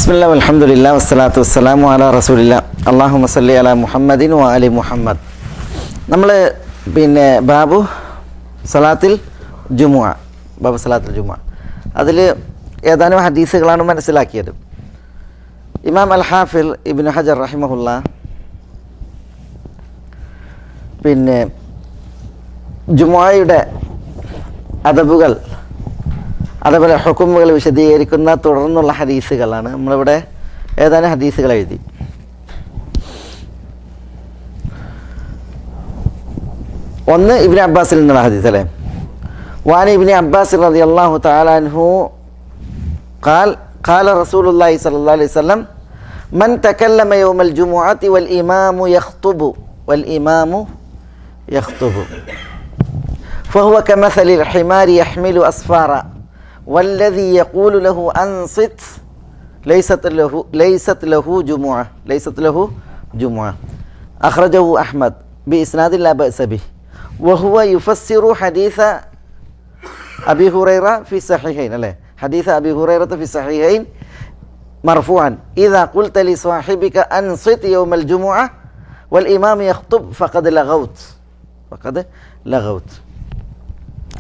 ബിസ്മില്ലാ അൽഹംദുലില്ലാ വസ്സലാത്തു വസ്സലാമു അലാ റസൂലില്ലാ അല്ലാഹുമ്മ സല്ലി അലാ മുഹമ്മദിൻ വ അലി മുഹമ്മദ്. നമ്മൾ ബാബു സലാത്തിൽ ജുമുഅ, ബാബു സലാത്തിൽ ജുമുഅ, അതിൽ ഏതാനും ഹദീസുകളാണ് മനസ്സിലാക്കിയത്. ഇമാം അൽ ഹാഫിൽ ഇബ്നു ഹജർ റഹിമഹുല്ലാ ജുമുഅയുടെ അദബുകൾ, അതേപോലെ ഹുക്കുമുകൾ വിശദീകരിക്കുന്ന തുടർന്നുള്ള ഹദീസുകളാണ്. നമ്മളിവിടെ ഏതാനും ഹദീസുകൾ എഴുതി. ഒന്ന് ഇബ്നു അബ്ബാസിൽ നിന്നുള്ള ഹദീസ് അല്ലേ. വാനി ഇബ്നു അബ്ബാസ് റളിയല്ലാഹു തആല അൻഹു ഖാൽ ഖാല റസൂലുള്ളാഹി സ്വല്ലല്ലാഹു അലൈഹി വസല്ലം മൻ തകല്ലമ യൗമൽ ജുമുഅത്തി വൽ ഇമാമു യഖ്തുബു ഫഹുവ കമസലിൽ ഹിമാരി യഹ്മിലു അസ്ഫാറ വല്ലദീ യഖൂലു ലഹു അൻസിത് ലൈസത് ലഹു ജുമുഅ അഖ്റജഹു അഹ്മദ് ബിഇസ്നാദിൻ ലാ ബഅസ ബിഹി വഹുവ യുഫസ്സിറു ഹദീസ അബീ ഹുറൈറ ഫി സഹീഹൈൻ അല്ലേ. ഹദീസ അബീ ഹുറൈറ ഫി സഹീഹൈൻ മർഫൂഅൻ ഇദാ ഖുൽത ലി സാഹിബിക അൻസിത് യൗമൽ ജുമുഅ വൽ ഇമാം യഖ്തുബ് ഫഖദ് ലഗൗത്.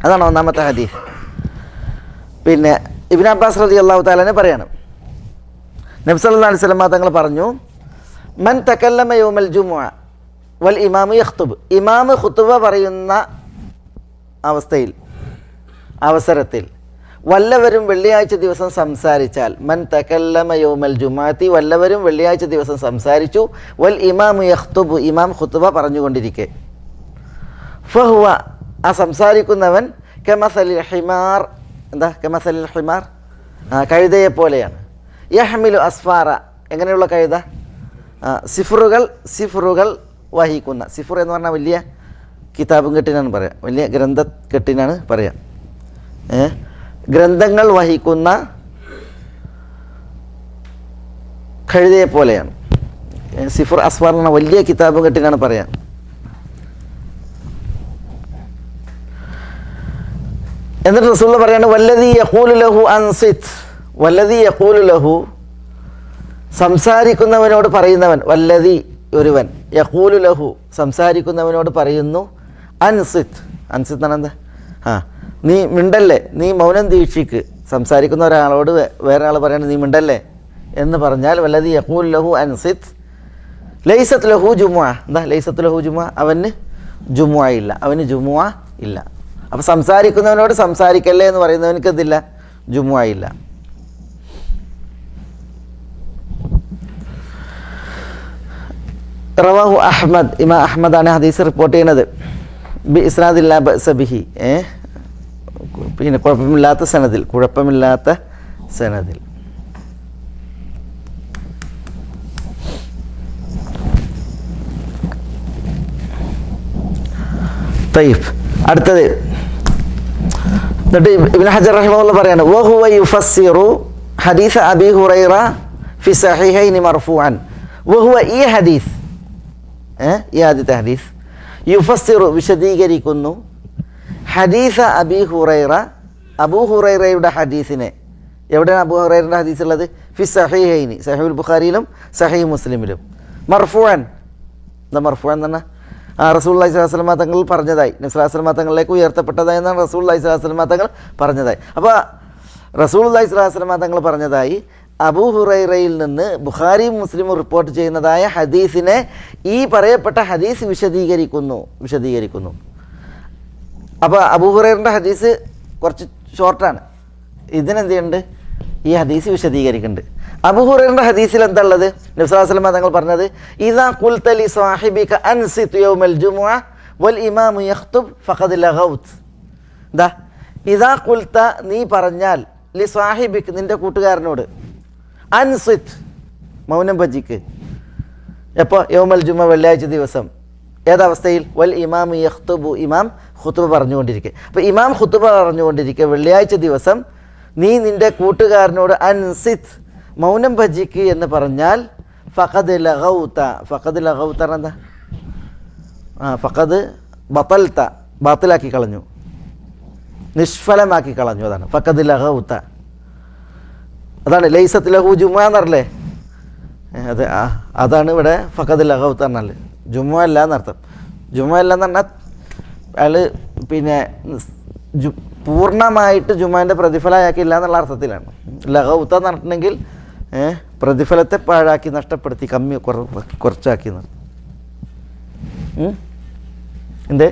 അതാണ് ഒന്നാമത്തെ ഹദീസ്. ഇബ്നു അബ്ബാസ് റളിയല്ലാഹു തആല പറയാണ്, നബി സല്ലല്ലാഹു അലൈഹി വസല്ലം തങ്ങൾ പറഞ്ഞു, മൻ തകല്ലമ യൗമൽ ജുമുഅ വൽ ഇമാമു യഖ്തുബ്, ഇമാമ് ഖുതുബ പറയുന്ന അവസരത്തിൽ വല്ലവരും വെള്ളിയാഴ്ച ദിവസം സംസാരിച്ചാൽ, മൻ തകല്ലമ യൗമൽ ജുമുഅത്തി, വല്ലവരും വെള്ളിയാഴ്ച ദിവസം സംസാരിച്ചു, വൽ ഇമാമു യഖ്തുബ്, ഇമാം ഖുതുബ പറഞ്ഞുകൊണ്ടിരിക്കെ, ഫഹുവ, ആ സംസാരിക്കുന്നവൻ, കമസലിൽ ഹിമാർ, കമസലിൽ ഹിമാർ, കഴുതയെ പോലെയാണ്, യഹ്മിലു അസ്ഫാറ, എങ്ങനെയുള്ള കഴുത, സിഫറുകൾ വഹിക്കുന്ന, സിഫർ എന്ന് പറഞ്ഞാൽ വലിയ കിതാബും കെട്ടിനാണ് പറയാം, വലിയ ഗ്രന്ഥ കെട്ടിനാണ് പറയാം, ഗ്രന്ഥങ്ങൾ വഹിക്കുന്ന കഴുതയെ പോലെയാണ്. സിഫർ അസ്ഫാർ എന്ന വലിയ കിതാബും കെട്ടിനാണ് പറയാം. എന്നിട്ട് റസൂൽ പറയാണ്, വല്ലദീ യഖൂലു ലഹു അൻസിത്, വല്ലദീ യഖൂലു ലഹു, സംസാരിക്കുന്നവനോട് പറയുന്നവൻ, വല്ലദീ ഒരുവൻ, യഖൂലു ലഹു സംസാരിക്കുന്നവനോട് പറയുന്നു, അൻസിത്, അൻസിത് എന്നാണ് എന്താ, നീ മിണ്ടല്ലേ, നീ മൗനം ദീക്ഷിക്ക്. സംസാരിക്കുന്ന ഒരാളോട് വേറെ ആൾ പറയാണ് നീ മിണ്ടല്ലേ എന്ന് പറഞ്ഞാൽ, വല്ലദീ യഖൂലു ലഹു അൻസിത് ലൈസത് ലഹു ജുമുഅ, എന്താ ലൈസത് ലഹു ജുമുഅ, അവന് ജുമുഅ ഇല്ല, അവന് ജുമുഅ ഇല്ല. അപ്പോൾ സംസാരിക്കുന്നവനോട് സംസാരിക്കല്ലേ എന്ന് പറയുന്നവനക്ക് ഇതില്ല, ജുമുഅ ഇല്ല. റവാഹു അഹ്മദ്, ഇമാം അഹ്മദാണ് ഹദീസ് റിപ്പോർട്ട് ചെയ്യുന്നത്, ബി ഇസ്നാദിൻ ലാ ബഅസ ബിഹി, കുഴപ്പമില്ലാത്ത സനദിൽ. തയ്യിബ്, അടുത്തത് എന്നിട്ട് ഇബ്നു ഹജർ റഹിമഹുല്ലാഹ് പറയാണ്, വഹുവ യുഫസ്സിറു ഹദീസ അബീ ഹുറൈറ ഫി സഹീഹൈൻ മർഫൂഅൻ, വഹുവ, ഈ ഹദീസ്, ഈ ആദ്യത്തെ ഹദീസ്, യുഫസ്സിറു വിശദീകരിക്കുന്നു, ഹദീസ അബീ ഹുറൈറ, അബൂ ഹുറൈറയുടെ ഹദീസിനെ. എവിടെയാണ് അബൂ ഹുറൈറയുടെ ഹദീസ് ഉള്ളത്? ഫി സഹീഹൈനി, സഹീഹുൽ ബുഖാരിയിലും സഹീഹ് മുസ്ലിമിലും. മർഫൂഅൻ, എന്താ മർഫൂഅൻ എന്ന് പറഞ്ഞാൽ റസൂലുള്ളാഹി സ്വല്ലല്ലാഹു അലൈഹി വസല്ലം തങ്ങൾ പറഞ്ഞതായി, നബി സല്ലല്ലാഹു അലൈഹി വസല്ലം തങ്ങളിലേക്ക് ഉയർത്തപ്പെട്ടതായി എന്നാണ് റസൂലുള്ളാഹി സ്വല്ലല്ലാഹു അലൈഹി വസല്ലം തങ്ങൾ പറഞ്ഞതായി. അപ്പോൾ റസൂലുള്ളാഹി സ്വല്ലല്ലാഹു അലൈഹി വസല്ലം തങ്ങൾ പറഞ്ഞതായി അബൂ ഹുറൈറയിൽ നിന്ന് ബുഖാരിയും മുസ്ലിമും റിപ്പോർട്ട് ചെയ്യുന്നതായ ഹദീസിനെ ഈ പറയപ്പെട്ട ഹദീസ് വിശദീകരിക്കുന്നു. അപ്പോൾ അബൂ ഹുറൈറയുടെ ഹദീസ് കുറച്ച് ഷോർട്ടാണ്, ഇതിനെന്ത് ചെയ്യുന്നുണ്ട്, ഈ ഹദീസ് വിശദീകരിക്കുന്നുണ്ട്. അബൂ ഹുറൈറയുടെ ഹദീസിൽ എന്താ ഉള്ളത്? നബി സല്ലല്ലാഹു അലൈഹി വസല്ലം തങ്ങൾ പറഞ്ഞത്, ഇദാ ഖുൽത ലി സാഹിബിക അൻസിത് യൗമൽ ജുമുഅ വൽ ഇമാമു യഖ്തുബ് ഫഖദ് ലഗൗത്. എന്താ? ഇദാ ഖുൽത, നീ പറഞ്ഞാൽ, ലി സാഹിബിക്, നിന്റെ കൂട്ടുകാരനോട്, അൻസിത്, മൗനം ഭജിക്ക്. എപ്പോൾ? യൗമൽ ജുമുഅ, വെള്ളിയാഴ്ച ദിവസം. ഏതവസ്ഥയിൽ? വൽ ഇമാമു യഖ്തുബു, ഇമാം ഖുതുബ പറഞ്ഞുകൊണ്ടിരിക്കുക. അപ്പോൾ ഇമാം ഖുതുബ പറഞ്ഞുകൊണ്ടിരിക്കുക വെള്ളിയാഴ്ച ദിവസം നീ നിന്റെ കൂട്ടുകാരനോട് അൻസിത്, മൗനം ഭജിക്ക് എന്ന് പറഞ്ഞാൽ, ഫഖദ് ലഗൗത, ഫഖദ് ലഗൗത എന്താ? ഫഖദ് ബതൽത, ബാത്തിലാക്കി കളഞ്ഞു, നിഷ്ഫലമാക്കി കളഞ്ഞു, അതാണ് ഫഖദ് ലഗൗത. അതാണ് ലൈസത്ത് ലഹു ജുമുഅ എന്ന് പറഞ്ഞല്ലേ. അത് അതാണ് ഇവിടെ ഫഖദ് ലഗൗത്ത് പറഞ്ഞാൽ ജുമുഅ അല്ല എന്നർത്ഥം. ജുമുഅ അല്ല എന്ന് പറഞ്ഞാൽ അയാൾ പിന്നെ പൂർണ്ണമായിട്ട് ജുമുഅൻ്റെ പ്രതിഫലമാക്കിയില്ല എന്നുള്ള അർത്ഥത്തിലാണ്. ലഗൗത്ത് എന്ന് പറഞ്ഞിട്ടുണ്ടെങ്കിൽ പ്രതിഫലത്തെ പാഴാക്കി, നഷ്ടപ്പെടുത്തി, കമ്മി കുറച്ചാക്കി നിർത്തി. എന്തേ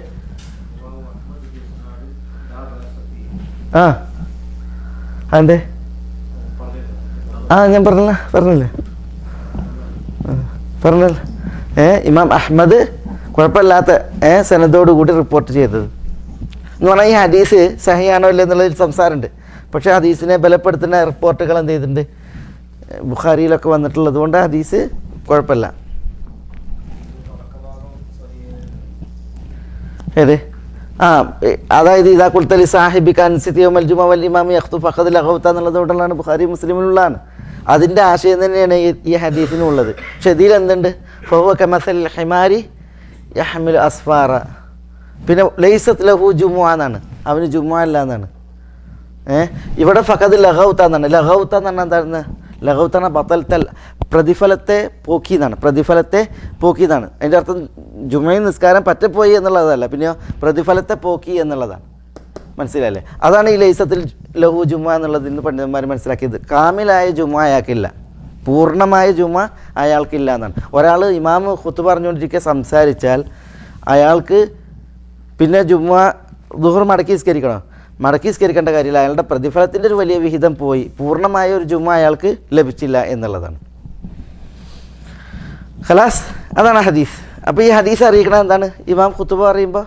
അതെന്തേ ഞാൻ പറഞ്ഞില്ലേ ഇമാം അഹ്മദ് കുഴപ്പമില്ലാത്ത സനദോട് കൂടി റിപ്പോർട്ട് ചെയ്തത് എന്ന് പറഞ്ഞാൽ ഈ ഹദീസ് സഹിയാണോ ഇല്ല എന്നുള്ളൊരു സംസാരമുണ്ട്. പക്ഷേ ഹദീസിനെ ബലപ്പെടുത്തുന്ന റിപ്പോർട്ടുകൾ എന്ത് ചെയ്തിട്ടുണ്ട്, ബുഖാരിയിലൊക്കെ വന്നിട്ടുള്ളത് കൊണ്ട് ഹദീസ് കുഴപ്പമില്ല. ഏത് അതായത് ഇതാ കുൽത്തലി സാഹിബിക്ക് അൻസിത്തിയോമൽ ജുമ വൽ ഇമാമി അഖ്തു ഫഖദ് ലഗൗത്ത എന്നുള്ളത് കൊണ്ടുള്ളതാണ് ബുഖാരി മുസ്ലിമിലുള്ളതാണ്. അതിൻ്റെ ആശയം തന്നെയാണ് ഈ ഹദീസിനുള്ളത്. പക്ഷെ ഇതിൽ എന്തുണ്ട്, ഫഹുവ കമസൽ ഹിമാരി യഹ്മിലു അസ്ഫാറ. പിന്നെ ലൈസത്ത് ലഹു ജുമുഅ എന്നാണ്, അവന് ജുമുഅ അല്ല എന്നാണ്. ഇവിടെ ഫഖദ് ലഗൗത്ത എന്നാണ്. ലഗൗത്ത എന്ന് പറഞ്ഞാൽ എന്താണ്? ലഗൗത്ത എന്ന ബത്തൽത്തൽ പ്രതിഫലത്തെ പോക്കി എന്നാണ്. പ്രതിഫലത്തെ പോക്കി എന്നാണ് അതിൻ്റെ അർത്ഥം. ജുമയിൽ നിസ്കാരം പറ്റപ്പോയി എന്നുള്ളതല്ല, പിന്നെയോ പ്രതിഫലത്തെ പോക്കി എന്നുള്ളതാണ്. മനസ്സിലല്ലേ? അതാണ് ഈ ലൈസത്തിൽ ലഹു ജുമുഅ എന്നുള്ളതിൽ നിന്ന് പണ്ഡിതന്മാർ മനസ്സിലാക്കിയത്. കാമിലായ ജുമുഅ അയാൾക്കില്ല, പൂർണ്ണമായ ജുമുഅ അയാൾക്കില്ല എന്നാണ്. ഒരാൾ ഇമാം ഖുത്ബ പറഞ്ഞുകൊണ്ടിരിക്കുക സംസാരിച്ചാൽ അയാൾക്ക് പിന്നെ ജുമുഅ ദുഹർ മടക്കി നിസ്കരിക്കണം. മടക്കി നിസ്കരിക്കേണ്ട കാര്യമില്ല, അയാളുടെ പ്രതിഫലത്തിൻ്റെ ഒരു വലിയ വിഹിതം പോയി, പൂർണ്ണമായ ഒരു ജുമുഅ അയാൾക്ക് ലഭിച്ചില്ല എന്നുള്ളതാണ്. ഖലാസ്, അതാണ് ഹദീസ്. അപ്പോൾ ഈ ഹദീസ് അറിയിക്കണം എന്താണ്? ഇമാം ഖുത്ബ പറയുമ്പോൾ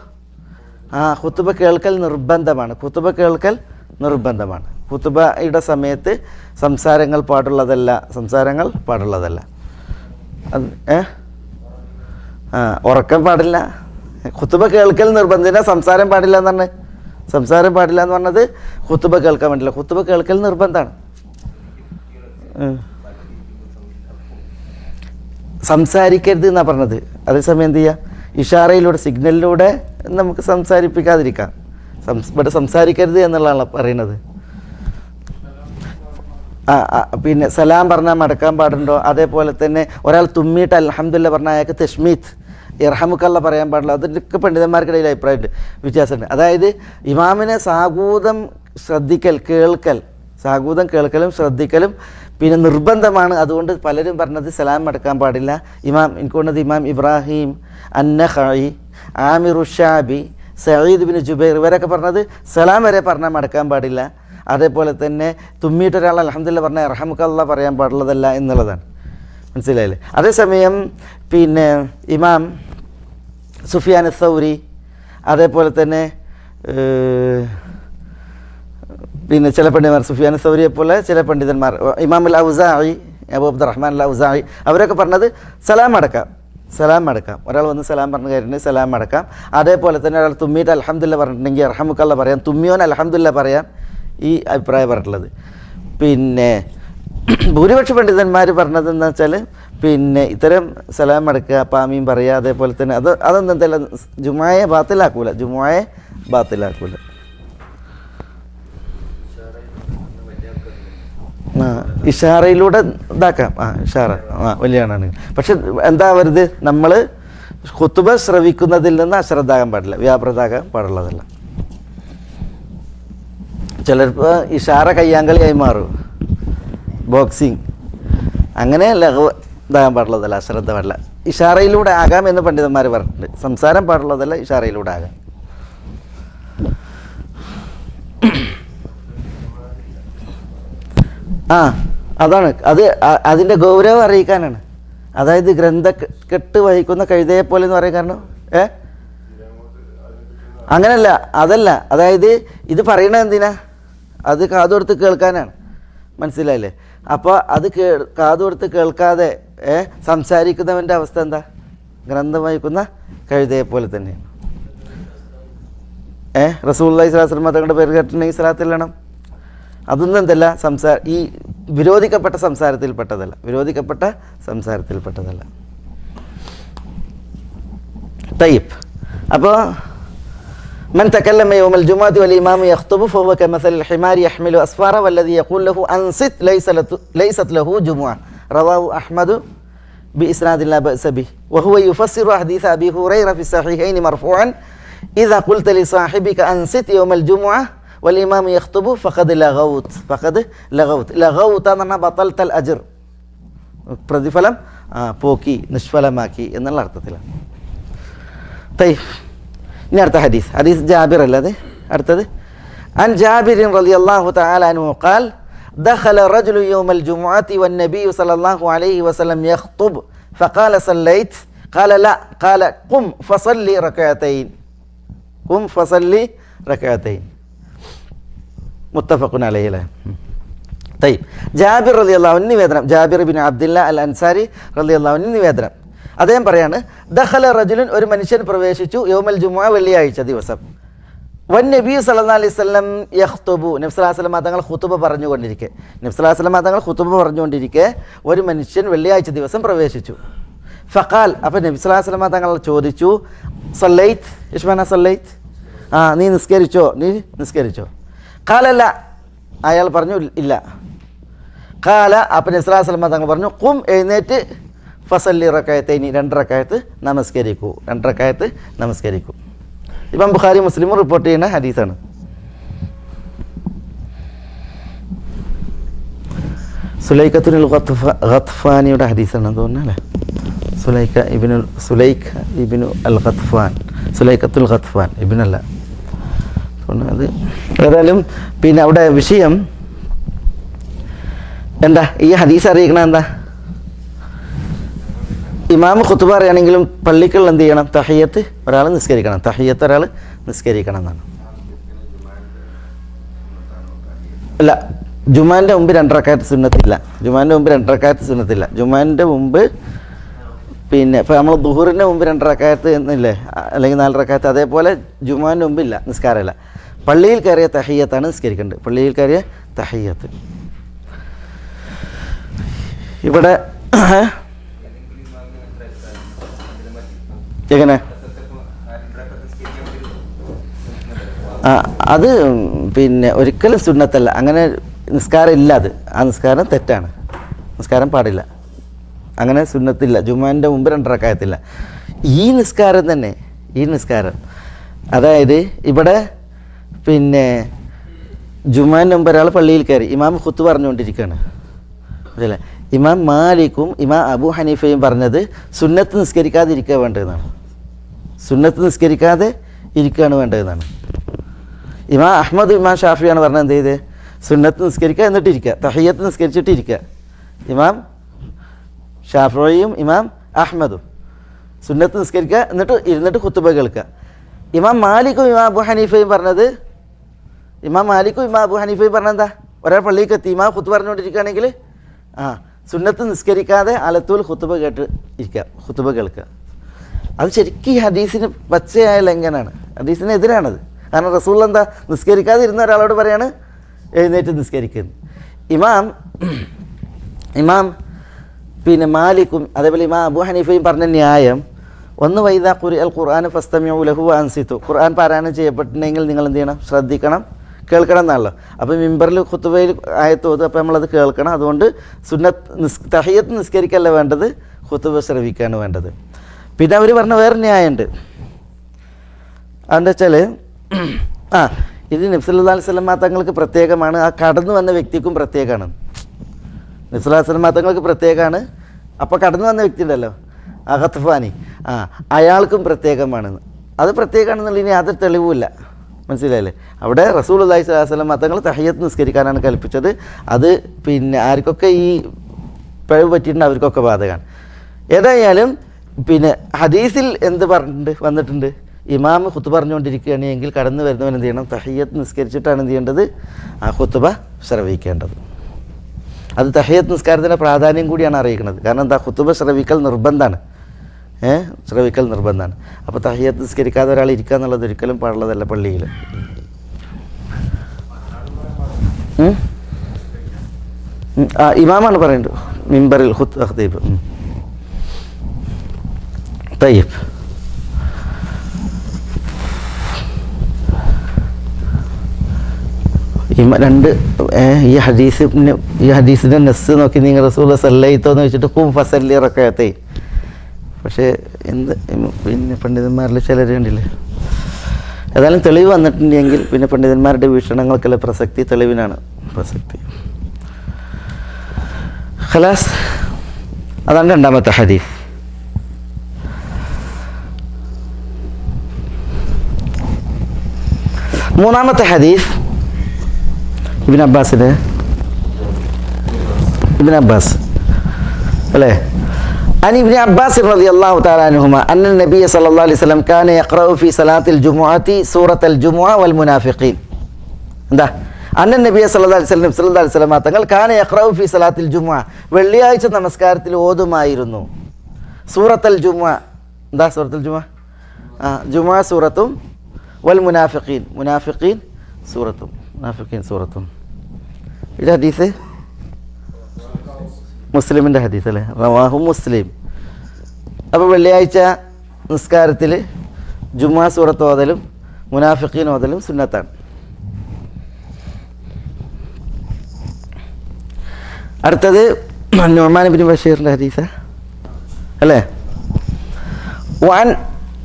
ഖുത്ബ കേൾക്കൽ നിർബന്ധമാണ്. ഖുത്ബ കേൾക്കൽ നിർബന്ധമാണ്. ഖുത്ബയുടെ സമയത്ത് സംസാരങ്ങൾ പാടുള്ളതല്ല. അത് ഉറക്കം പാടില്ല. ഖുത്ബ കേൾക്കൽ നിർബന്ധം, സംസാരം പാടില്ല എന്ന് പറഞ്ഞത്. സംസാരം പാടില്ല എന്ന് പറഞ്ഞത് ഖുത്ബ കേൾക്കാൻ പറ്റില്ല. ഖുത്ബ കേൾക്കൽ നിർബന്ധമാണ്. സംസാരിക്കരുത് എന്നാണ് പറഞ്ഞത്. അതേസമയം എന്ത് ചെയ്യുക, ഇഷാറയിലൂടെ, സിഗ്നലിലൂടെ നമുക്ക് സംസാരിപ്പിക്കാതിരിക്കാം. ഇവിടെ സംസാരിക്കരുത് എന്നുള്ളതാണ് പറയുന്നത്. പിന്നെ സലാം പറഞ്ഞാൽ മടക്കാൻ പാടുണ്ടോ? അതേപോലെ തന്നെ ഒരാൾ തുമ്മിയിട്ട് അൽഹംദുലില്ലാ പറഞ്ഞാൽ അയാൾക്ക് തശ്മീത്ത് ഇർഹമുക്കല്ല പറയാൻ പാടില്ല. അതിൻ്റെയൊക്കെ പണ്ഡിതന്മാർക്കിടയിൽ അഭിപ്രായമുണ്ട്, വ്യത്യാസമുണ്ട്. അതായത് ഇമാമിനെ സാഗൂതം കേൾക്കലും ശ്രദ്ധിക്കലും പിന്നെ നിർബന്ധമാണ്. അതുകൊണ്ട് പലരും പറഞ്ഞത് സലാം മടക്കാൻ പാടില്ല. എനിക്ക് തോന്നുന്നത് ഇമാം ഇബ്രാഹിം അന്നഖഈ, ആമിറുഷാബി, സഈദ് ബിൻ ജുബൈർ ഇവരൊക്കെ പറഞ്ഞത് സലാം വരെ പറഞ്ഞാൽ മടക്കാൻ പാടില്ല. അതേപോലെ തന്നെ തുമ്മിയിട്ടൊരാൾ അൽഹംദുലില്ലാ പറഞ്ഞാൽ ഇർഹമുക്കല്ല പറയാൻ പാടുള്ളതല്ല എന്നുള്ളതാണ്. മനസ്സിലായില്ലേ? അതേസമയം പിന്നെ ഇമാം സുഫിയാൻ സൗരി, അതേപോലെ തന്നെ പിന്നെ ചില പണ്ഡിതന്മാർ, സുഫിയാൻ സൗരിയെ പോലെ ചില പണ്ഡിതന്മാർ, ഇമാം അൽ ഔസാഇ, അബൂ അബ്ദുറഹ്മാൻ അൽ ഔസാഇ, അവരൊക്കെ പറഞ്ഞത് സലാം അടക്കാം. ഒരാൾ വന്ന് സലാം പറഞ്ഞ കാര്യത്തിൽ സലാം അടക്കാം. അതേപോലെ തന്നെ ഒരാൾ തുമ്മിയിട്ട് അൽഹംദുലില്ലാ പറഞ്ഞിട്ടുണ്ടെങ്കിൽ ഇർഹമുക്കല്ല പറയാം, തുമ്മിയോൻ അൽഹംദുലില്ലാ പറയാം. ഈ അഭിപ്രായം പറഞ്ഞിട്ടുള്ളത്. പിന്നെ ഭൂരിപക്ഷ പണ്ഡിതന്മാർ പറഞ്ഞതെന്ന് വെച്ചാൽ പിന്നെ ഇത്തരം സലാം അടക്കുക, പാമീം പറയുക, അതേപോലെ തന്നെ അതൊന്നും എന്തായാലും ജുമുഅയെ ബാത്തിലാക്കൂല. ഇഷാറയിലൂടെ ഇതാക്കാം. ഇഷാറ വലിയ ആണാണ്. പക്ഷെ എന്താ വരുത്, നമ്മൾ ഖുത്ബ ശ്രവിക്കുന്നതിൽ നിന്ന് അശ്രദ്ധാകാൻ പാടില്ല, വ്യാപൃതാകാൻ പാടുള്ളതല്ല. ചിലപ്പോൾ ഇഷാറ കയ്യാങ്കളിയായി മാറും, ബോക്സിങ്, അങ്ങനെ ഇതാകാൻ പാടുള്ളതല്ല, അശ്രദ്ധ പാടില്ല. ഇഷാറയിലൂടെ ആകാം എന്ന് പണ്ഡിതന്മാർ പറഞ്ഞിട്ടുണ്ട്. സംസാരം പാടുള്ളതല്ല, ഇഷാറയിലൂടെ ആകാം. അതാണ് അതിൻ്റെ ഗൗരവം അറിയിക്കാനാണ്. അതായത് ഗ്രന്ഥക്കെട്ട് വഹിക്കുന്ന കഴുതയെ പോലെ എന്ന് പറയാൻ കാരണം അങ്ങനല്ല, അതല്ല. അതായത് ഇത് പറയണത് എന്തിനാ? അത് കാതുകൊടുത്ത് കേൾക്കാനാണ്. മനസ്സിലായില്ലേ? അപ്പോൾ അത് കാതുകൊടുത്ത് കേൾക്കാതെ സംസാരിക്കുന്നവൻ്റെ അവസ്ഥ എന്താ? ഗ്രന്ഥം വഹിക്കുന്ന കഴുതയെ പോലെ തന്നെയാണ്. റസൂലുള്ളാഹി സ്വല്ലല്ലാഹു അലൈഹി വസല്ലം തങ്ങളുടെ പേര് കേട്ടിട്ടുണ്ടെങ്കിൽ സ്വലാത്ത് ചെല്ലണം. അതൊന്നും എന്തല്ല, ഈ വിരോധിക്കപ്പെട്ട സംസാരത്തിൽപ്പെട്ടതല്ല. തയ്യിബ്. അപ്പോൾ من تكلم يوم الجمعة والإمام يخطب فهو كمثل الحمار يحمل أسفارا والذي يقول له أنصت ليست له جمعة رواه أحمد بإسناد لا بأس به وهو يفسر حديث أبي هريرة في الصحيحين مرفوعا إذا قلت لصاحبك أنصت يوم الجمعة والإمام يخطب فقد لغوت أننا بطلت الأجر പ്രതിഫലം പോക്കി നിഷ്ഫലമാക്കി എന്നുള്ള അർത്ഥത്തിലാണ്. ഇനി അടുത്ത ഹദീസ് ജാബിർ അല്ലാതെ അടുത്തത് അൻ ജാബിറിൻ റളിയല്ലാഹു തആല അൻഹു ഖാൽ دخل رجل يوم الجمعة والنبي صلى الله عليه وسلم يخطب فقال صليت قال لا قال قم فصلي ركعتين മുത്തഫഖുൻ അലൈഹി. ജാബിർ റളിയല്ലാഹു അൻഹു നിവേദനം, ജാബിർ ബിൻ അബ്ദുല്ല അൽ അൻസാരി റളിയല്ലാഹു അൻഹു നിവേദനം. അദ്ദേഹം പറയാണ് ദഖല റജുലുൻ, ഒരു മനുഷ്യൻ പ്രവേശിച്ചു, യൗമൽ ജുമുഅ വെള്ളിയാഴ്ച ദിവസം, വൻ നബി സല്ലല്ലാഹു അലൈഹി വസല്ലം യഖ്തുബു, നബി സല്ലല്ലാഹു അലൈഹി വസല്ലം തങ്ങൾ ഖുതുബ പറഞ്ഞുകൊണ്ടിരിക്കെ ഒരു മനുഷ്യൻ വെള്ളിയാഴ്ച ദിവസം പ്രവേശിച്ചു. ഫഖാൽ, അപ്പോൾ നബി സല്ലല്ലാഹു അലൈഹി വസല്ലം തങ്ങൾ ചോദിച്ചു, സല്ലൈത് ഇഷ്മാന സല്ലൈത്, നീ നിസ്കരിച്ചോ? ഖാലല്ല, അയാൾ പറഞ്ഞു ഇല്ല. ഖാല, അപ്പോൾ നബി സല്ലല്ലാഹു അലൈഹി വസല്ലം തങ്ങൾ പറഞ്ഞു, ഖും, എഴുന്നേറ്റ്, ഫസല്ലി റകഅത്തൈനി, 2 റകഅത്ത് നമസ്കരിക്കൂ. ഇമാം ബുഖാരി മുസ്ലിമും റിപ്പോർട്ട് ചെയ്യുന്ന ഹദീസാണ്. സുലൈഖത്തുൽ ഖത്ഫാനിയുടെ ഹദീസാണ് തോന്നുന്നു അല്ലേ? സുലൈഖത്തുൽ ഖത്ഫാൻ ഇബ്നല്ല അത്. ഏതായാലും പിന്നെ അവിടെ വിഷയം എന്താ, ഈ ഹദീസ് അറിയിക്കണം എന്താ, ഇമാമ് ഖുതുബ അറിയണമെങ്കിലും പള്ളിക്കുള്ള എന്ത് ചെയ്യണം, തഹിയ്യത്ത് ഒരാൾ നിസ്കരിക്കണം എന്നാണ്. അല്ല, ജുമാൻ്റെ മുമ്പ് 2 റക്അത്ത് സുന്നത്തില്ല. ജുമാൻ്റെ മുമ്പ് പിന്നെ ഇപ്പോൾ നമ്മൾ ദുഹൂറിൻ്റെ മുമ്പ് 2 റക്അത്ത് എന്നില്ലേ, അല്ലെങ്കിൽ 4 റക്അത്ത്, അതേപോലെ ജുമാൻ്റെ മുമ്പ് ഇല്ല, നിസ്കാരമില്ല. പള്ളിയിൽ കയറിയ തഹിയ്യത്താണ് നിസ്കരിക്കേണ്ടത്. ഇവിടെ എങ്ങനെ അത് പിന്നെ ഒരിക്കലും സുന്നത്തല്ല, അങ്ങനെ നിസ്കാരം ഇല്ല. അത് ആ നിസ്കാരം തെറ്റാണ്, നിസ്കാരം പാടില്ല, അങ്ങനെ സുന്നത്തില്ല. ജുമാൻ്റെ മുമ്പ് 2 റക്അത്തില്ല. ഈ നിസ്കാരം അതായത് ഇവിടെ പിന്നെ ജുമാൻ്റെ മുമ്പ് ഒരാൾ പള്ളിയിൽ കയറി, ഇമാം ഖുത്ബ പറഞ്ഞുകൊണ്ടിരിക്കുകയാണ്, അതല്ലേ? ഇമാം മാലിക്കും ഇമാം അബൂ ഹനീഫയും പറഞ്ഞത് സുന്നത്ത് നിസ്കരിക്കാതെ ഇരിക്കുക വേണ്ടതെന്നാണ്. ഇമാം അഹ്മദ് ഇമാം ഷാഫിയാണ് പറഞ്ഞത് എന്ത് ചെയ്ത്, സുന്നത്ത് നിസ്കരിക്കുക എന്നിട്ട് ഇരിക്കുക, തഹിയ്യത്ത് നിസ്കരിച്ചിട്ട് ഇരിക്കുക. ഇമാം ഷാഫിയും ഇമാം അഹ്മദും സുന്നത്ത് നിസ്കരിക്കുക എന്നിട്ട് ഇരുന്നിട്ട് ഖുത്ബ കേൾക്കുക. ഇമാം മാലിക്കും ഇമാം അബൂ ഹനീഫയും പറഞ്ഞത് എന്താ, ഒരാൾ പള്ളിക്ക് എത്തി, ഇമാം ഖുത്ബ പറഞ്ഞുകൊണ്ടിരിക്കുകയാണെങ്കിൽ സുന്നത്ത് നിസ്കരിക്കാതെ അലത്തൂൽ ഖുത്ബ കേൾക്കുക. അത് ശരിക്കും ഈ ഹദീസിന് പച്ചയായ ലംഘനമാണ്, ഹദീസിനെതിരാണത്. കാരണം റസൂൽ എന്താ, നിസ്കരിക്കാതെ ഇരുന്ന ഒരാളോട് പറയാണ് എഴുന്നേറ്റ് നിസ്കരിക്കുന്നത്. ഇമാം പിന്നെ മാലിക്കും അതേപോലെ ഇമാം അബൂ ഹനീഫയും പറഞ്ഞ ന്യായം, ഒന്ന് വൈദാ ഖുരിഅൽ ഖുർആൻ ഫസ്തമിഉ ലഹു വഅൻസിതു, ഖുർആൻ പാരായണം ചെയ്യപ്പെട്ടിട്ടുണ്ടെങ്കിൽ നിങ്ങൾ എന്ത് ചെയ്യണം, ശ്രദ്ധിക്കണം, കേൾക്കണം എന്നാണല്ലോ. അപ്പോൾ മിമ്പറിൽ ഖുത്ബയിൽ ആയത്ത് ഓതും, അപ്പോൾ നമ്മളത് കേൾക്കണം. അതുകൊണ്ട് തഹിയ്യത്ത് നിസ്കരിക്കല്ല വേണ്ടത്, ഖുത്ബ ശ്രവിക്കുകയാണ് വേണ്ടത്. പിന്നെ അവർ പറഞ്ഞ വേറെ ന്യായമുണ്ട്. അതെന്താ വെച്ചാൽ ഇത് നബി സല്ലല്ലാഹു അലൈഹി വസല്ലം തങ്ങൾക്ക് പ്രത്യേകമാണ്, ആ കടന്നു വന്ന വ്യക്തിക്കും പ്രത്യേകമാണ്. നബി സല്ലല്ലാഹു അലൈഹി വസല്ലം തങ്ങൾക്ക് പ്രത്യേകമാണ്, അപ്പോൾ കടന്നു വന്ന വ്യക്തി ഉണ്ടല്ലോ ഖത്ഫാനി, അയാൾക്കും പ്രത്യേകമാണെന്ന്. അത് പ്രത്യേകമാണെന്നുള്ളതിന് യാതൊരു തെളിവുമില്ല, മനസ്സിലായില്ലേ? അവിടെ റസൂലുള്ളാഹി സ്വല്ലല്ലാഹു അലൈഹി വസല്ലം തങ്ങൾ തഹിയ്യത്ത് നിസ്കരിക്കാനാണ് കൽപ്പിച്ചത്. അത് പിന്നെ ആർക്കൊക്കെ ഈ പിഴവ് പറ്റിയിട്ടുണ്ട് അവർക്കൊക്കെ ബാധകമാണ്. ഏതായാലും പിന്നെ ഹദീസിൽ എന്ത് വന്നിട്ടുണ്ട്, ഇമാം ഖുത്ബ പറഞ്ഞുകൊണ്ടിരിക്കുകയാണെങ്കിൽ കടന്നു വരുന്നവൻ എന്ത് ചെയ്യണം, തഹിയ്യത്ത് നിസ്കരിച്ചിട്ടാണ് എന്ത് ചെയ്യേണ്ടത്, ആ ഖുത്ബ ശ്രവിക്കേണ്ടത്. അത് തഹിയ്യത്ത് നിസ്കാരത്തിൻ്റെ പ്രാധാന്യം കൂടിയാണ് അറിയിക്കുന്നത്. കാരണം എന്താ, ഖുത്ബ ശ്രവിക്കൽ നിർബന്ധമാണ്. അപ്പോൾ തഹിയ്യത്ത് നിസ്കരിക്കാതെ ഒരാൾ ഇരിക്കുക എന്നുള്ളത് ഒരിക്കലും പാടുള്ളതല്ല പള്ളിയിൽ. ഇമാമാണ് പറയുന്നത് മിമ്പറിൽ ഖുത്ബ. طيب രണ്ട് ഈ ഹദീസിൻ്റെ നെസ് നോക്കി നിങ്ങൾ റസൂൽ സല്ലൈത്തോന്ന് വെച്ചിട്ട് കും ഫസല്ലി റക്കഅത്തൈ. പക്ഷേ എന്ത് പിന്നെ പണ്ഡിതന്മാരിൽ ചിലർ കണ്ടില്ലേ. ഏതായാലും തെളിവ് വന്നിട്ടുണ്ടെങ്കിൽ പിന്നെ പണ്ഡിതന്മാരുടെ വീക്ഷണങ്ങൾക്കുള്ള പ്രസക്തി തെളിവിനാണ് പ്രസക്തി. ഖലാസ്, അതാണ് രണ്ടാമത്തെ ഹദീസ്. മൂന്നാമത്തെ ഹദീസ് ഇബ്നു അബ്ബാസ് അല്ലേ. عن ابن عباس رضي الله تعالى عنهما أن النبي صلى الله عليه وسلم كان يقرأ في صلاة الجمعة سورة الجمعة والمنافقين. എന്താ അന്ന നബി സല്ലല്ലാഹു അലൈഹി വസല്ലം തങ്ങൾ കാന യഖറഉ ഫി സലാത്തിൽ ജുമുഅ, വെള്ളിയാഴ്ച നമസ്കാരത്തിൽ ഓതുമായിരുന്നു സൂറത്തുൽ ജുമുഅ. എന്താ സൂറത്തുൽ ജുമുഅ? ജുമുഅ സൂറത്തും വൽ മുനാഫിഖീൻ സൂറത്തും. ഇത് ഹദീസ് മുസ്ലിമിൻ്റെ ഹദീസ് അല്ലേ, റവാഹു മുസ്ലിം. അപ്പോൾ വെള്ളിയാഴ്ച നിസ്കാരത്തിൽ ജുമുഅ സൂറത്ത് ഓതലും മുനാഫിഖീൻ ഓതലും സുന്നത്താണ്. അടുത്തത് നുഅ്മാൻ ഇബ്നു ബഷീറിൻ്റെ ഹദീസ് അല്ലേ. വഅൻ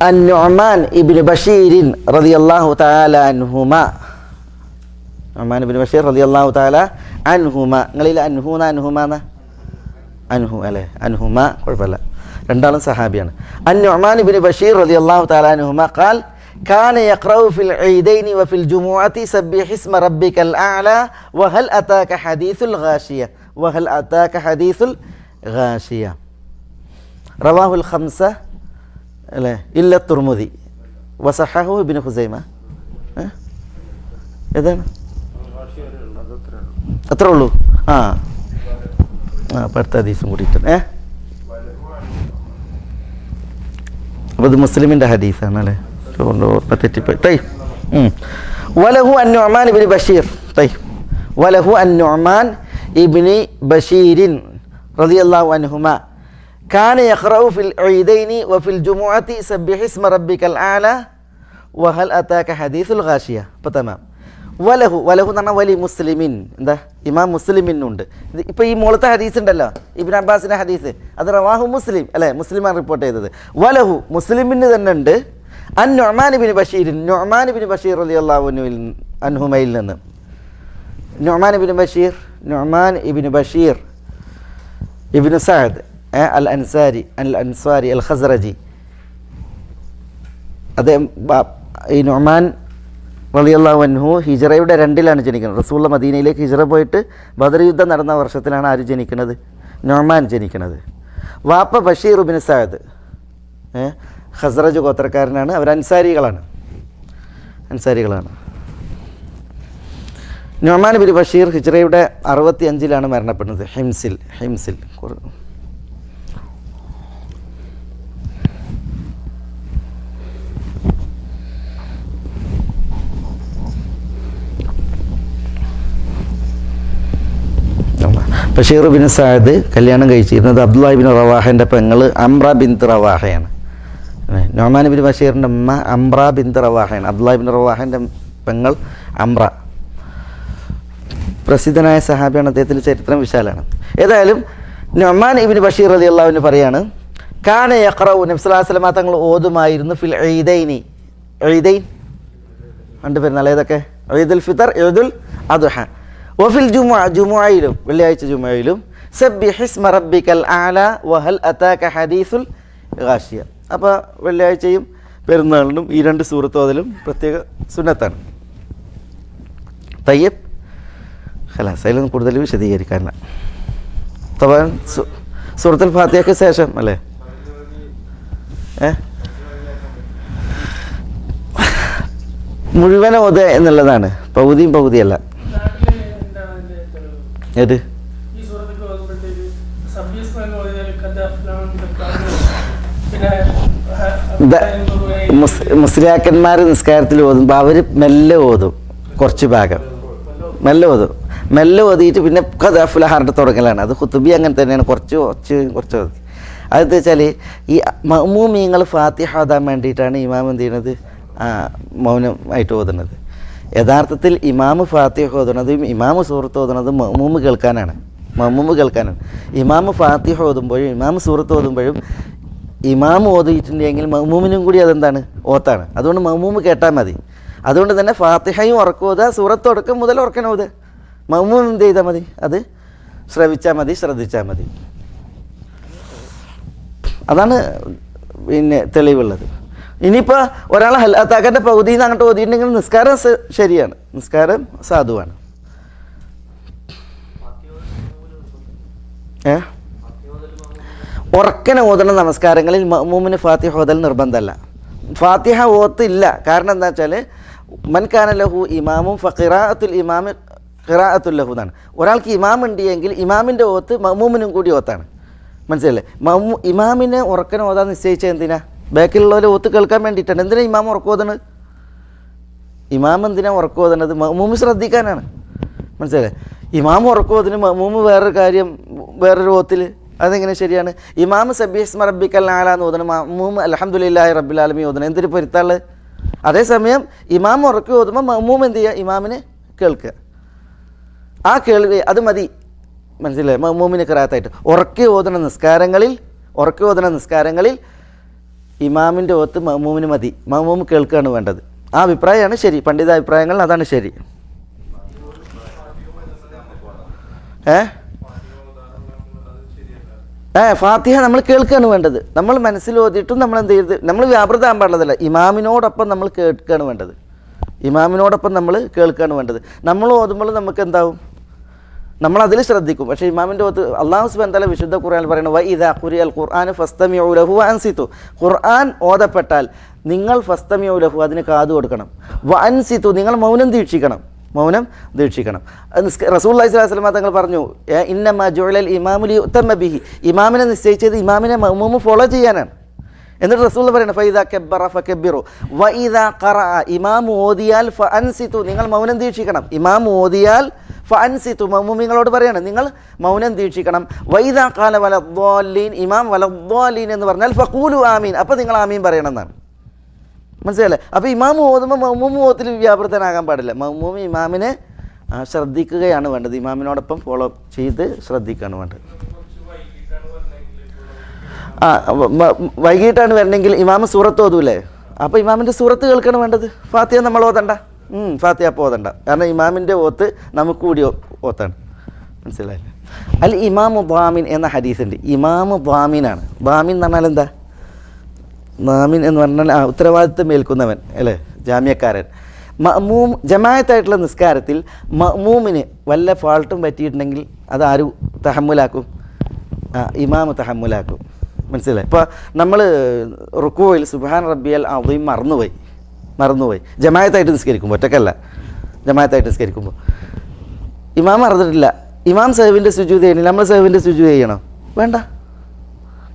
النعمان ابن بشير رضي الله تعالى عنهما. നുഅ്മാൻ ഇബ്നു ബഷീർ റളിയല്ലാഹു തആല അൻഹുമാ. നിങ്ങളിൽ അൻഹു അല്ലേ, അൻഹുമാ കുഴപ്പമില്ല, രണ്ടാളും സഹാബിയാണ്. النعمان ابن بشير رضي الله تعالى عنهما قال كان يقرأ في العيدين وفي الجمعة سبح اسم ربك الأعلى وهل أتاك حديث الغاشية رواه الخمسة അല്ലേ ഇല്ല തുർമുദി വസഹഹു ഇബ്നു ഖുസൈമ. ഏതാണ് അത്രേ ഉള്ളൂ. അപ്പോൾ അടുത്ത ഹദീസും കൂടിയിട്ടുണ്ട്. അപ്പോൾ ഇത് മുസ്ലിമിൻ്റെ ഹദീസാണ് അല്ലേ, തെറ്റിപ്പോയി. വലഹു അൻ-നുഅ്മാൻ ഇബ്നു ബഷീർ വലഹു അൻ-നുഅ്മാൻ ഇബ്നു ബഷീരിൻ റളിയല്ലാഹു അൻഹുമാ കാന യഖറഉ ഫിൽ ഈദൈനി വഫിൽ ജുമുഅത്തി സബ്ബിഹ് ഇസ്മ റബ്ബിക്കൽ അഅല വഹൽ അതാക ഹദീസുൽ ഗാശിയ. അപ്പോൾ തമാം. വലഹു എന്ന് പറഞ്ഞാൽ വലി മുസ്ലിമിൻ, എന്താ ഇമാം മുസ്ലിമിനുണ്ട്. ഇപ്പോൾ ഈ മുകളത്തെ ഹദീസ് ഉണ്ടല്ലോ ഇബ്നു അബ്ബാസിൻ്റെ ഹദീസ്, അത് റവാഹു മുസ്ലിം അല്ലേ, മുസ്ലിമാണ് റിപ്പോർട്ട് ചെയ്തത്. വലഹു മുസ്ലിമിന് തന്നെ ഉണ്ട് അൻ നുഅ്മാൻ ഇബ്നു ബഷീർ റളിയല്ലാഹു അൻഹുമയിൽ നിന്ന്. നുഅ്മാൻ ഇബ്നു ബഷീർ ഇബ്നു സഅദ് അൽ അൻസാരി അൽ ഖസ്റജി. അദ്ദേഹം ഈ നുഅ്മാൻ റളിയല്ലാഹു അൻഹു ഹിജ്റയുടെ 2-ലാണ് ജനിക്കുന്നത്. റസൂലുള്ള മദീനയിലേക്ക് ഹിജ്റ പോയിട്ട് ബദർ യുദ്ധം നടന്ന വർഷത്തിലാണ് ആര് ജനിക്കുന്നത്? നുഅ്മാൻ ജനിക്കുന്നത്. വാപ്പ ബഷീർ ഇബ്നു സഅദ് ഖസ്റജ് ഗോത്രക്കാരനാണ്. അവർ അൻസാരികളാണ്. നുഅ്മാൻ ഇബ്നു ബഷീർ ഹിജ്റയുടെ 65-ലാണ് മരണപ്പെടുന്നത് ഹിംസിൽ. ബഷീർ ബിൻ സഅദ് കല്യാണം കഴിച്ചിരുന്നത് അബ്ദുല്ലാഹ് ഇബ്നു റവാഹൻ്റെ പെങ്ങൾ അംറ ബിൻത് റവാഹയാണ്. നുഅ്മാൻ ഇബ്നു ബഷീറിൻ്റെ ഉമ്മ അംറ ബിൻത് റവാഹയാണ്. അബ്ദുല്ലാഹ് ഇബ്നു റവാഹൻ്റെ പെങ്ങൾ അംറ പ്രസിദ്ധനായ സഹാബിയാണ്. അദ്ദേഹത്തിൻ്റെ ചരിത്രം വിശാലാണ്. ഏതായാലും നുഅ്മാൻ ഇബ്നു ബഷീർ റളിയല്ലാഹു അൻഹു പറയാണ് കാന യഖറഉ നബി സ്വല്ലല്ലാഹു അലൈഹി വസല്ലം തങ്ങൾ ഓതുമായിരുന്നു ഫിൽ ഈദൈനി. ഈദൈൻ രണ്ട് പെരുന്നാൾ ഏതൊക്കെ? ഈദുൽ ഫിത്ർ, ഈദുൽ അദ്ഹ. വഫിൽ ജുമുഅയിലും വെള്ളിയാഴ്ച ജുമുഅയിലും സബ്ബിഹ് ഇസ്മ റബ്ബിക്കൽ അഅല വഹൽ അതാക ഹദീസുൽ ഗാശിയ. അപ്പോൾ വെള്ളിയാഴ്ചയും പെരുന്നാളിനും ഈ 2 സൂറത്ത് ഓതലും പ്രത്യേക സുന്നത്താണ്. തയ്യബ് ഖലാസ്, അതിലൊന്നും കൂടുതൽ വിശദീകരിക്കാനില്ല. തവാൻ സൂറത്തുൽ ഫാത്തിഹയ്ക്ക് ശേഷം അല്ലേ മുഴുവൻ ഓതുക എന്നുള്ളതാണ്, പകുതിയല്ല. ഏത് മുസ്ലിയാക്കന്മാർ നിസ്കാരത്തിൽ ഓതുമ്പോൾ അവർ മെല്ലെ ഓതും, കുറച്ച് ഭാഗം മെല്ലെ ഓതിയിട്ട് പിന്നെ ഖദ് അഫ്ലഹറിൻ്റെ തുടങ്ങലാണ്. അത് ഖുതുബി അങ്ങനെ തന്നെയാണ്, കുറച്ച് ഓതി. അതെന്താ വെച്ചാൽ ഈ മഅ്മൂമീങ്ങൾ ഫാത്തിഹ ഓതാൻ വേണ്ടിയിട്ടാണ് ഇമാം എന്ത് ചെയ്യണത്, മൗനമായിട്ട് ഓതുന്നത്. യഥാർത്ഥത്തിൽ ഇമാമ് ഫാത്തിഹ ഓതുന്നതും ഇമാമ് സൂറത്ത് ഓതുന്നതും മഅ്മൂമ് കേൾക്കാനാണ്. ഇമാമ് ഫാത്തിഹ ഓതുമ്പോഴും ഇമാമ് സൂറത്ത് ഓതുമ്പോഴും ഇമാമ് ഓതിയിട്ടുണ്ടെങ്കിൽ മഅ്മൂമിനും കൂടി അതെന്താണ്? ഓത്താണ്. അതുകൊണ്ട് മഅ്മൂമ് കേട്ടാൽ മതി. അതുകൊണ്ട് തന്നെ ഫാത്തിഹയും ഉറക്കോതുക, സൂറത്ത് ഉറക്കം മുതൽ ഉറക്കണം ഓതുക. മഅ്മൂം എന്ത് ചെയ്താൽ മതി? അത് ശ്രവിച്ചാൽ മതി, ശ്രദ്ധിച്ചാൽ മതി. അതാണ് പിന്നെ തെളിവുള്ളത്. ഇനിയിപ്പോൾ ഒരാൾ ഹലാത്താക്കൻ്റെ പകുതിയിൽ നിന്ന് അങ്ങോട്ട് ഓതിയിട്ടുണ്ടെങ്കിൽ നിസ്കാരം ശരിയാണ്, നിസ്കാരം സാധുവാണ്. ഉറക്കനെ ഓതുന്ന നമസ്കാരങ്ങളിൽ മഅ്മൂമിന് ഫാത്തിഹ ഓതൽ നിർബന്ധമല്ല. ഫാത്തിഹ ഓത്തില്ല. കാരണം എന്താ വെച്ചാൽ മൻകാന ലഹു ഇമാമും ഫഖിറാഅത്തുൽ ഇമാമി ഖിറാഅത്തുൽ ലഹു എന്നാണ്. ഒരാൾക്ക് ഇമാം ഉണ്ടെങ്കിൽ ഇമാമിൻ്റെ ഓത്ത് മഅ്മൂമിനും കൂടി ഓത്താണ്. മനസ്സിലല്ലേ? ഇമാമിനെ ഉറക്കനെ ഓതാൻ നിശ്ചയിച്ചത് എന്തിനാ? ബാക്കിലുള്ളവരെ ഓത്ത് കേൾക്കാൻ വേണ്ടിയിട്ടാണ്. എന്തിനാ ഇമാം ഉറക്കോതുന്നത്? ഇമാം എന്തിനാ ഉറക്കോതുന്നത്? മഅ്മൂമ് ശ്രദ്ധിക്കാനാണ്. മനസ്സിലല്ലേ? ഇമാം ഉറക്കോതിന് മഅ്മൂമ് വേറൊരു കാര്യം, വേറൊരു ഓത്തിൽ, അതെങ്ങനെ ശരിയാണ്? ഇമാം സബ്ബിഹിസ്മ റബ്ബിക്കൽ അഅ്ലാ എന്ന് ഓതുന്നു, മഅ്മൂമ് അൽഹംദുലില്ലാഹി റബ്ബിൽ ആലമീൻ ഓതുന്നു. എന്തൊരു പൊരുത്താള്! അതേസമയം ഇമാം ഉറക്കി ഓതുമ്പോൾ മഅ്മൂം എന്ത് ചെയ്യുക? ഇമാമിനെ കേൾക്കുക. ആ കേൾവി അത് മതി. മനസ്സിലായി? മഅ്മൂമിന് ഖിറാഅത്തായിട്ട് ഉറക്കി ഓതുന്ന നിസ്കാരങ്ങളിൽ ഇമാമിൻ്റെ ഓത്ത് മഅ്മൂമിന് മതി. മഅ്മൂം കേൾക്കുകയാണ് വേണ്ടത്. ആ അഭിപ്രായമാണ് ശരി. പണ്ഡിത അഭിപ്രായങ്ങൾ അതാണ് ശരി. ഫാത്തിഹ നമ്മൾ കേൾക്കുകയാണ് വേണ്ടത്. നമ്മൾ മനസ്സിൽ ഓതിയിട്ടും നമ്മൾ എന്ത് ചെയ്ത് നമ്മൾ വ്യാപൃതമാകാൻ പാടുള്ളതല്ല. ഇമാമിനോടൊപ്പം നമ്മൾ കേൾക്കുകയാണ് വേണ്ടത്. നമ്മൾ ഓതുമ്പോൾ നമുക്ക് എന്താവും? നമ്മളതിൽ ശ്രദ്ധിക്കും. പക്ഷേ ഇമാമിൻ്റെ ഓത്ത് അല്ലാഹു സുബ്ഹാനഹു വ തആല വിശുദ്ധ ഖുർആനിൽ പറയുന്നത് വഇദാ ഖുരിഅൽ ഖുർആനു ഫസ്തമിഉ ലഹു വഅൻസിതു. ഖുർആൻ ഓതപ്പെട്ടാൽ നിങ്ങൾ ഫസ്തമിഉ ലഹു അതിന് കാതു കൊടുക്കണം. വഅൻസിതു നിങ്ങൾ മൗനം ദീക്ഷിക്കണം. റസൂലുള്ളാഹി സ്വല്ലല്ലാഹു അലൈഹി വസല്ലം തങ്ങൾ പറഞ്ഞു ഇന്നമാ ജുഇലൽ ഇമാമു ലിയുതമ്മ ബിഹി. ഇമാമിനെ നിശ്ചയിച്ചത് ഇമാമിനെ മഅ്മൂമ് ഫോളോ ചെയ്യാനാണ്. എന്നിട്ട് റസൂൽ പറയുന്നത് ഫൈദാ കബ്ബറ ഫകബ്ബിറു വഇദാ ഖറഅ. ഇമാം ഓതിയാൽ ഫഅൻസിതു നിങ്ങൾ മൗനം ദീക്ഷിക്കണം. ഇമാം ഓതിയാൽ ഫഅൻസിതു മഅ്മൂമിങ്ങളോട് പറയാണ് നിങ്ങൾ മൗനം ദീക്ഷിക്കണം. വഇദാ ഖാല വലദ്ദാലീൻ ഇമാം വലദ്ദാലീൻ എന്ന് പറഞ്ഞാൽ ഫഖൂലു ആമീൻ. അപ്പോൾ നിങ്ങൾ ആമീൻ പറയണം എന്നാണ്. മനസ്സിലല്ലേ? അപ്പോൾ ഇമാം ഓതുമ്പോൾ മഅ്മൂം ഓത്തിൽ വ്യാപൃതനാകാൻ പാടില്ല. മഅ്മൂം ഇമാമിനെ ശ്രദ്ധിക്കുകയാണ് വേണ്ടത്. ഇമാമിനോടൊപ്പം ഫോളോ ചെയ്ത് ശ്രദ്ധിക്കുകയാണ് വേണ്ടത്. വൈകിട്ടാണ് വരണമെങ്കിൽ ഇമാമ് സൂറത്ത് ഓതൂലേ? അപ്പോൾ ഇമാമിൻ്റെ സൂറത്ത് കേൾക്കണം വേണ്ടത്. ഫാത്തിഹ നമ്മൾ ഓതണ്ട. ഫാത്തിഹ അപ്പോൾ ഓതണ്ട. കാരണം ഇമാമിൻ്റെ ഓത്ത് നമുക്ക് കൂടി ഓത്താണ്. മനസ്സിലായില്ലേ? അൽ ഇമാമു ദ്വാമിൻ എന്ന ഹദീസുണ്ട്. ഇമാമ് ദ്വാമിനാണ്. ദ്വാമിൻ എന്ന് പറഞ്ഞാൽ എന്താ? ദ്വാമിൻ എന്ന് പറഞ്ഞാൽ ഉത്തരവാദിത്വം ഏൽക്കുന്നവൻ അല്ലേ? ജാമ്യക്കാരൻ. മഅ്മൂം ജമാഅത്തായിട്ടുള്ള നിസ്കാരത്തിൽ മഅ്മൂമിന് വല്ല ഫാൾട്ടും പറ്റിയിട്ടുണ്ടെങ്കിൽ അതാരും തഹമ്മുലാക്കും? ഇമാമ് തഹമ്മുലാക്കും. മനസ്സിലായി? ഇപ്പോൾ നമ്മൾ റുക്കൂയിൽ സുബ്ഹാന റബ്ബിയൽ അദീം മറന്നുപോയി ജമാഅത്തായിട്ട് നിസ്കരിക്കുമ്പോൾ, ഒറ്റക്കല്ല, ജമാഅത്തായിട്ട് നിസ്കരിക്കുമ്പോൾ ഇമാം മറന്നിട്ടില്ല. ഇമാം സഹവിൻ്റെ സുജൂദ് ചെയ്യണില്ല, നമ്മൾ സഹവിൻ്റെ സുജൂദ് ചെയ്യണം? വേണ്ട.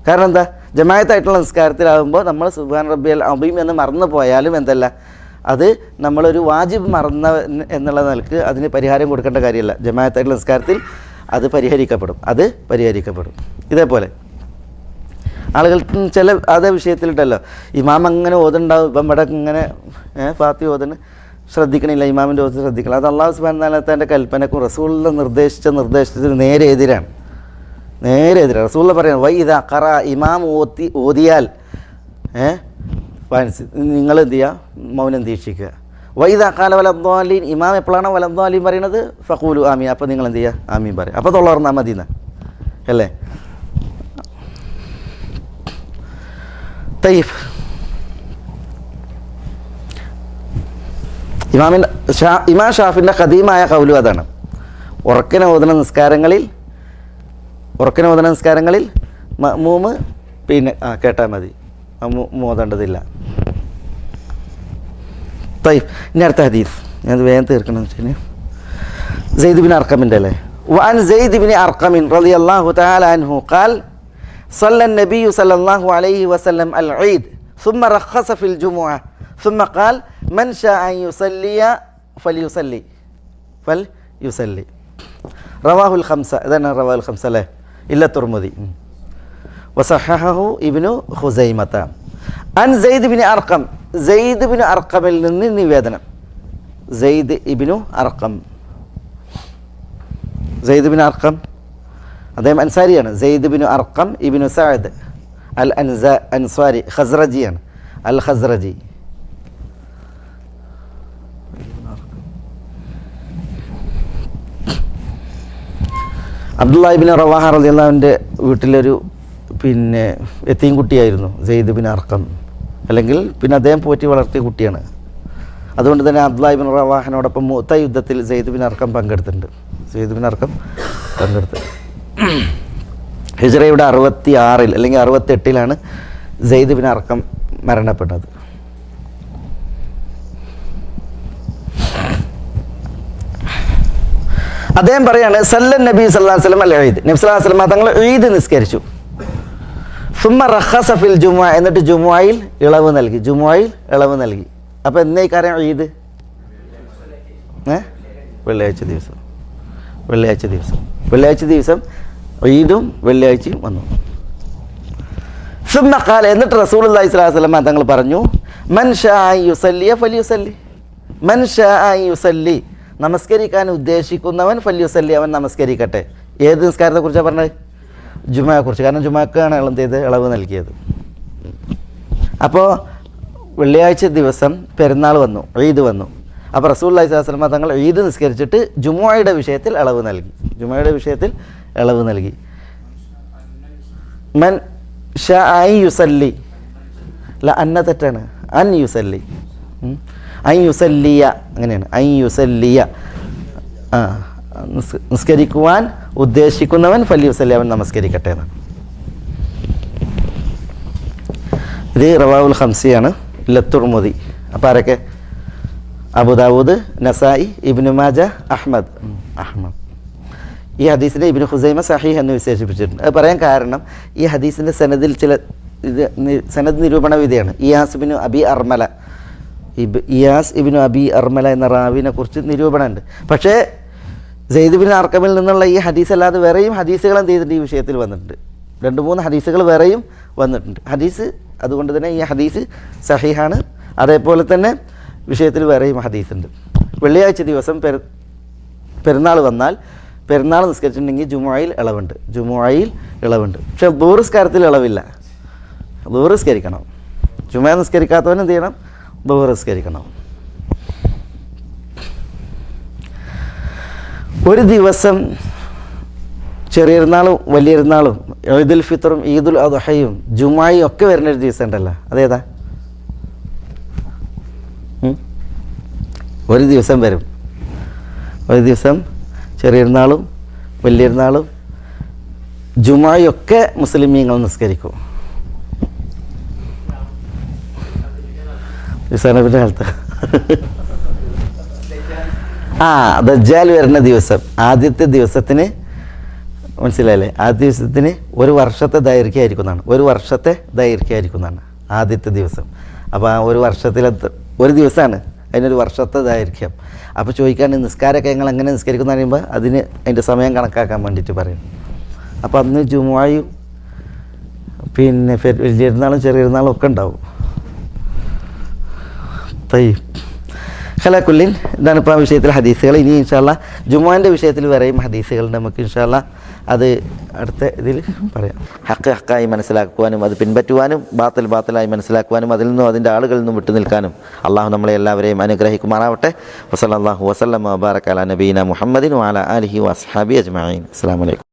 കാരണം എന്താ? ജമാഅത്തായിട്ടുള്ള നിസ്കാരത്തിലാകുമ്പോൾ നമ്മൾ സുബ്ഹാന റബ്ബിയൽ അദീം എന്ന് മറന്നു പോയാലും എന്തല്ല, അത് നമ്മളൊരു വാജിബ് മറന്ന എന്നുള്ള നിലക്ക് അതിന് പരിഹാരം കൊടുക്കേണ്ട കാര്യമല്ല. ജമാഅത്തായിട്ടുള്ള നിസ്കാരത്തിൽ അത് പരിഹരിക്കപ്പെടും. ഇതേപോലെ ആളുകൾ ചില അതേ വിഷയത്തിലിട്ടല്ലോ ഇമാം അങ്ങനെ ഓതുണ്ടാവും. ഇപ്പം ഇവിടെ ഇങ്ങനെ ഫാത്തിഹ ഓതുന്നു ശ്രദ്ധിക്കണില്ല, ഇമാമിൻ്റെ ഓത്ത് ശ്രദ്ധിക്കണം. അത് അല്ലാഹു സുബ്ഹാനഹു വ തആല തൻ്റെ കൽപ്പനക്കും റസൂലുള്ള നിർദ്ദേശത്തിന് നേരെ എതിരാണ്. റസൂലുള്ള പറയുന്നത് വഇദാ ഖറഅ ഇമാം ഓതിയാൽ നിങ്ങൾ എന്ത് ചെയ്യുക? മൗനം ദീക്ഷിക്കുക. വഇദാ ഖാല വലദ്ദാലീൻ ഇമാം എപ്പോഴാണോ വലദ്ദാലീൻ പറയുന്നത് ഫഖൂലു ആമീൻ. അപ്പോൾ നിങ്ങൾ എന്ത് ചെയ്യുക? ആമീൻ പറയും. അപ്പോൾ തൊള്ളർന്നാൽ മതി അല്ലേ? തയ്യിബ്. ഇമാം ഷാഫിൻ്റെ ഖദീമായ ഖൗലു അതാണ്. ഉറക്കനെ ഓതുന്ന നിസ്കാരങ്ങളിൽ മഅ്മൂമ് പിന്നെ കേട്ടാൽ മതി, മഅ്മൂം ഓതേണ്ടതില്ല. തയ്യിബ്. ഇനി അടുത്ത ഹദീസ് ഞാൻ വേഗം തീർക്കണം വെച്ചാൽ സെയ്ദ് ബിൻ അർഖമിൻ്റെ അല്ലേ. വഅൻ സെയ്ദ് ബിൻ അർഖമിൻ റളിയല്ലാഹു തആല അൻഹു ഖാൽ صلى النبي صلى الله عليه وسلم العيد ثم رخص في الجمعة ثم قال من شاء أن يصلي فليصلي رواه الخمسة. إذن رواه الخمسة له إلا الترمذي وصححه ابن خزيمة. عن زيد بن أرقم. زيد بن أرقم നിന്ന് നിവേദനം. സെയ്ദ് ഇബ്നു അർഖം. സെയ്ദ് ഇബ്നു അർഖം അദ്ദേഹം അൻസാരിയാണ്. സെയ്ദ് ഇബ്നു അർഖം ഇബ്നു സഅദ് അൽ അൻസാരി ഖസ്റജിയാണ്. അൽ ഖസ്റജി. അബ്ദുല്ലാഹി ഇബ്നു റവാഹ റളിയല്ലാഹുവിൻ്റെ വീട്ടിലൊരു യതീം കുട്ടിയായിരുന്നു സെയ്ദ് ഇബ്നു അർഖം. അല്ലെങ്കിൽ അദ്ദേഹം പോറ്റി വളർത്തിയ കുട്ടിയാണ്. അതുകൊണ്ട് തന്നെ അബ്ദുല്ലാഹി ഇബ്നു റവാഹനോടൊപ്പം മുഅ്ത യുദ്ധത്തിൽ സെയ്ദ് ഇബ്നു അർഖം പങ്കെടുത്തിട്ടുണ്ട്. ഹിജ്റയുടെ 66 അല്ലെങ്കിൽ 68 സെയ്ദ് ഇബ്നു അർഖം മരണപ്പെട്ടത്. അദ്ദേഹം പറയാണ് സല്ലൻ നബി സല്ലല്ലാഹു അലൈഹി വസല്ലം അൽ ഈദ്. നബി സല്ലല്ലാഹു അലൈഹി വസല്ലം തങ്ങൾ ഈദ് നിസ്കരിച്ചു. സുമ്മ റഖസ ഫിൽ ജുമുഅ, എന്നിട്ട് ജുമുഅയിൽ ഇളവ് നൽകി. അപ്പോൾ എന്നേ കാര്യം ഈദ് വെള്ളിയാഴ്ച ദിവസം ഈദും വെള്ളിയാഴ്ചയും വന്നു. സുമ്മ ഖാല, എന്നിട്ട് റസൂലുള്ളാഹി സ്വല്ലല്ലാഹു അലൈഹി വസല്ലം തങ്ങൾ പറഞ്ഞു മൻ ശാഅ യുസല്ലി ഫലിയുസല്ലി. മൻ ശാഅ യുസല്ലി, നമസ്കരിക്കാൻ ഉദ്ദേശിക്കുന്നവൻ ഫല്യുസല്ലി, അവൻ നമസ്കരിക്കട്ടെ. ഏത് നിസ്കാരത്തെക്കുറിച്ചാണ് പറഞ്ഞത്? ജുമുഅയെക്കുറിച്ച്. കാരണം ജുമുഅക്കാണ് ഇളവ് നൽകിയത്. അപ്പോൾ വെള്ളിയാഴ്ച ദിവസം പെരുന്നാൾ വന്നു, ഈദ് വന്നു. അപ്പോൾ റസൂലുള്ളാഹി സ്വല്ലല്ലാഹു അലൈഹി വസല്ലം തങ്ങൾ ഈദ് നിസ്കരിച്ചിട്ട് ജുമുഅയുടെ വിഷയത്തിൽ ഇളവ് നൽകി. മൻ ശാഅ യുസല്ലി, അന്ന തെറ്റാണ്, അൻ യുസല്ലി. അൻ യുസല്ലിയ അങ്ങനെയാണ്. അൻ യുസല്ലിയ, നിസ്കരിക്കുവാൻ ഉദ്ദേശിക്കുന്നവൻ ഫല്യുസല്ലി, അവൻ നമസ്കരിക്കട്ടെ എന്നാണ്. ഇത് റവാഉൽ ഖംസിയാണ്, തുർമുദി. അപ്പോൾ ആരൊക്കെ? അബൂദാവൂദ്, നസായി, ഇബ്നു മാജ, അഹ്മദ്. ഈ ഹദീസിനെ ഇബ്നു ഖുസൈമ സഹീഹ് എന്ന് വിശേഷിപ്പിച്ചിട്ടുണ്ട്. അത് പറയാൻ കാരണം ഈ ഹദീസിൻ്റെ സനദിൽ ചില സനദ് നിരൂപണ വിധിയാണ്. ഇയാസ് ഇബ്നു അബി അർമല എന്ന റാവിനെ കുറിച്ച് നിരൂപണമുണ്ട്. പക്ഷേ സെയ്ദ് ഇബ്നു അർഖമിൽ നിന്നുള്ള ഈ ഹദീസ് അല്ലാതെ വേറെയും ഹദീസുകൾ എന്ത് ചെയ്തിട്ടുണ്ട്? ഈ വിഷയത്തിൽ വന്നിട്ടുണ്ട്. 2-3 ഹദീസുകൾ വേറെയും വന്നിട്ടുണ്ട്. ഹദീസ് അതുകൊണ്ട് തന്നെ ഈ ഹദീസ് സഹീഹാണ്. അതേപോലെ തന്നെ വിഷയത്തിൽ വേറെയും ഹദീസുണ്ട്. വെള്ളിയാഴ്ച ദിവസം പെരുന്നാൾ വന്നാൽ പെരുന്നാൾ നിസ്കരിച്ചിട്ടുണ്ടെങ്കിൽ ജുമുഅയിൽ ഇളവുണ്ട്. പക്ഷേ ദുഹർ നിസ്കാരത്തിൽ ഇളവില്ല. ദുഹർ നിസ്കരിക്കണം. ജുമുഅ നിസ്കരിക്കാത്തവൻ എന്ത് ചെയ്യണം? ദുഹർ നിസ്കരിക്കണം. ഒരു ദിവസം ചെറിയൊരുന്നാളും വലിയൊരുന്നാളും ഈദുൽ ഫിത്തറും ഈദുൽ അദ്ഹയും ജുമുഅയും ഒക്കെ വരുന്നൊരു ദിവസം ഉണ്ടല്ലോ, അതേതാ? ഒരു ദിവസം വരും. ഒരു ദിവസം ചെറിയൊരുന്നാളും വലിയൊരുന്നാളും ജുമുഅയും ഒക്കെ മുസ്ലിമീങ്ങൾ നിസ്കരിക്കും. ഇസാനബിൻ്റെ കാലത്ത് ദജ്ജാൽ വരുന്ന ദിവസം, ആദ്യത്തെ ദിവസത്തിന് മനസ്സിലായില്ലേ? ആദ്യ ദിവസത്തിന് ഒരു വർഷത്തെ ദൈർഘ്യമായിരിക്കുന്നതാണ് ആദ്യത്തെ ദിവസം. അപ്പോൾ ആ ഒരു വർഷത്തിലെ ഒരു ദിവസമാണ്, അതിനൊരു വർഷത്തെ ദൈർഘ്യം. അപ്പോൾ ചോദിക്കാണ്ട് നിസ്കാരമൊക്കെ ഞങ്ങൾ എങ്ങനെ നിസ്കരിക്കുന്ന പറയുമ്പോൾ അതിൻ്റെ സമയം കണക്കാക്കാൻ വേണ്ടിയിട്ട് പറയും. അപ്പോൾ അന്ന് ജുമുഅയും വലിയൊരുന്നാളും ചെറിയൊരുന്നാളും ഒക്കെ ഉണ്ടാവും. ഖലാക്കുല്ലിൻ, ഇതാണ് ഇപ്പോൾ ആ വിഷയത്തിൽ ഹദീസുകൾ. ഇനി ഇൻഷാ അല്ലാഹ് ജുമുഅൻ്റെ വിഷയത്തിൽ വേറെയും ഹദീസുകളുണ്ട്. നമുക്ക് ഇൻഷാ അല്ലാഹ് അത് അടുത്ത ഇതിൽ പറയാം. ഹക്കായി മനസ്സിലാക്കുവാനും അത് പിൻപറ്റുവാനും ബാത്തിലായി മനസ്സിലാക്കുവാനും അതിൽ നിന്നും അതിൻ്റെ ആളുകളിൽ നിന്നും വിട്ടു നിൽക്കാനും അള്ളാഹു നമ്മളെ എല്ലാവരെയും അനുഗ്രഹിക്കുമാറാവട്ടെ. വസല്ലല്ലാഹു വസല്ലമ വബാറക അലാ നബീന മുഹമ്മദിൻ വഅലാ ആലിഹി വഅസ്ഹാബിഹി അജ്മഈൻ. അസ്സലാമു അലൈക്കും.